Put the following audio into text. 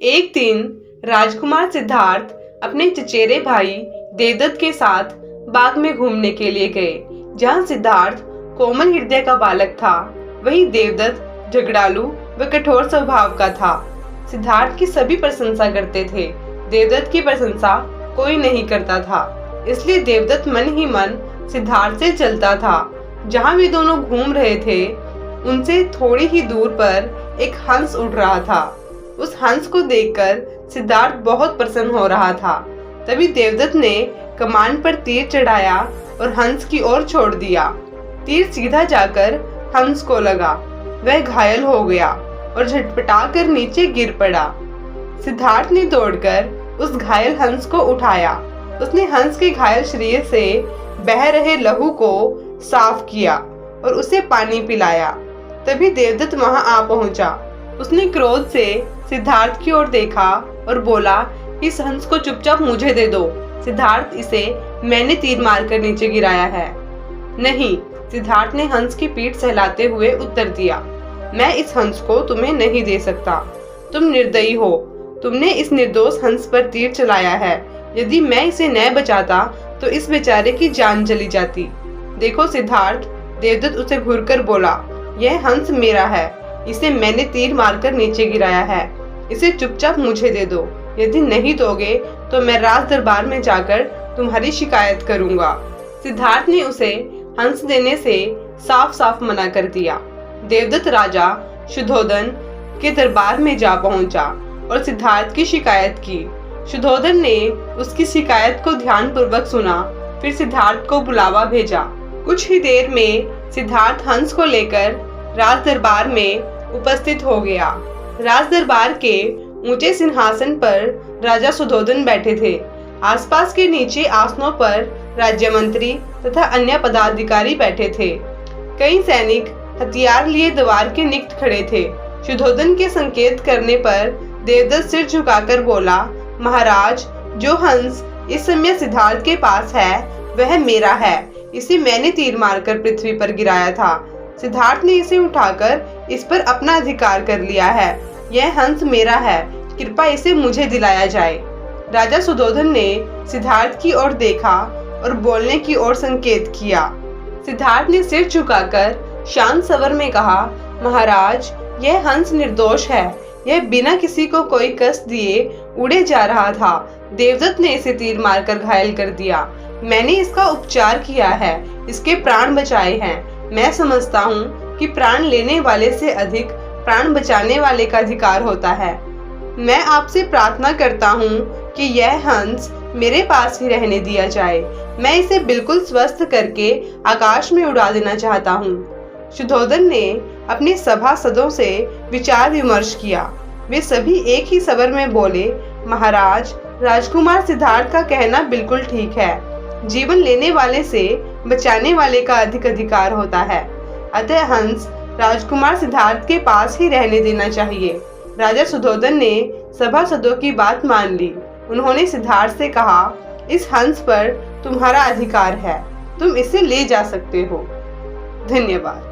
एक दिन राजकुमार सिद्धार्थ अपने चचेरे भाई देवदत्त के साथ बाग में घूमने के लिए गए। जहाँ सिद्धार्थ कोमल हृदय का बालक था, वहीं देवदत्त झगड़ालू व कठोर स्वभाव का था। सिद्धार्थ की सभी प्रशंसा करते थे, देवदत्त की प्रशंसा कोई नहीं करता था। इसलिए देवदत्त मन ही मन सिद्धार्थ से चलता था। जहाँ वे दोनों घूम रहे थे, उनसे थोड़ी ही दूर पर एक हंस उड़ रहा था। उस हंस को देखकर सिद्धार्थ बहुत प्रसन्न हो रहा था। तभी देवदत्त ने कमान पर तीर चढ़ाया और हंस की ओर छोड़ दिया। तीर सीधा जाकर हंस को लगा। वह घायल हो गया और झटपटाकर नीचे गिर पड़ा। सिद्धार्थ ने दौड़कर उस घायल हंस को उठाया। उसने हंस के घायल शरीर से बह रहे लहू को साफ किया और उसे पानी पिलाया। तभी देवदत्त वहां आ पहुंचा। उसने क्रोध से सिद्धार्थ की ओर देखा और बोला, इस हंस को चुपचाप मुझे दे दो। सिद्धार्थ, इसे मैंने तीर मारकर नीचे गिराया है। नहीं, सिद्धार्थ ने हंस की पीठ सहलाते हुए उत्तर दिया, मैं इस हंस को तुम्हें नहीं दे सकता। तुम निर्दयी हो। तुमने इस निर्दोष हंस पर तीर चलाया है। यदि मैं इसे न बचाता तो इस बेचारे की जान चली जाती। देखो सिद्धार्थ, देवदत्त उसे घूरकर बोला, यह हंस मेरा है। इसे मैंने तीर मारकर नीचे गिराया है। इसे चुपचाप मुझे दे दो। यदि नहीं दोगे तो मैं राज दरबार में जाकर तुम्हारी शिकायत करूंगा। सिद्धार्थ ने उसे हंस देने से साफ साफ मना कर दिया। देवदत्त राजा शुद्धोधन के दरबार में जा पहुंचा और सिद्धार्थ की शिकायत की। शुद्धोधन ने उसकी शिकायत को ध्यानपूर्वक सुना, फिर सिद्धार्थ को बुलावा भेजा। कुछ ही देर में सिद्धार्थ हंस को लेकर राज दरबार में उपस्थित हो गया। राज दरबार के ऊंचे सिंहासन पर राजा शुद्धोधन बैठे थे। आसपास के नीचे आसनों पर राज्य मंत्री तथा अन्य पदाधिकारी बैठे थे। कई सैनिक हथियार लिए द्वार के निकट खड़े थे। शुद्धोधन के संकेत करने पर देवदत्त सिर झुकाकर बोला, महाराज, जो हंस इस समय सिद्धार्थ के पास है वह मेरा है। इसे मैंने तीर मारकर पृथ्वी पर गिराया था। सिद्धार्थ ने इसे उठाकर इस पर अपना अधिकार कर लिया है। यह हंस मेरा है, कृपया इसे मुझे दिलाया जाए। राजा शुद्धोधन ने सिद्धार्थ की ओर देखा और बोलने की ओर संकेत किया। सिद्धार्थ ने सिर झुकाकर शांत स्वर में कहा, महाराज, यह हंस निर्दोष है। यह बिना किसी को कोई कष्ट दिए उड़े जा रहा था। देवदत्त ने इसे तीर मारकर घायल कर दिया। मैंने इसका उपचार किया है, इसके प्राण बचाए हैं। मैं समझता हूँ कि प्राण लेने वाले से अधिक प्राण बचाने वाले का अधिकार होता है। मैं आपसे प्रार्थना करता हूँ कि यह हंस मेरे पास ही रहने दिया जाए। मैं इसे बिल्कुल स्वस्थ करके आकाश में उड़ा देना चाहता हूँ। शुद्धोधन ने अपने सभासदों से विचार विमर्श किया। वे सभी एक ही स्वर में बोले, महाराज, राजकुमार सिद्धार्थ का कहना बिल्कुल ठीक है। जीवन लेने वाले से बचाने वाले का अधिक अधिकार होता है। अतः हंस राजकुमार सिद्धार्थ के पास ही रहने देना चाहिए। राजा शुद्धोधन ने सभासदों की बात मान ली। उन्होंने सिद्धार्थ से कहा, इस हंस पर तुम्हारा अधिकार है, तुम इसे ले जा सकते हो। धन्यवाद।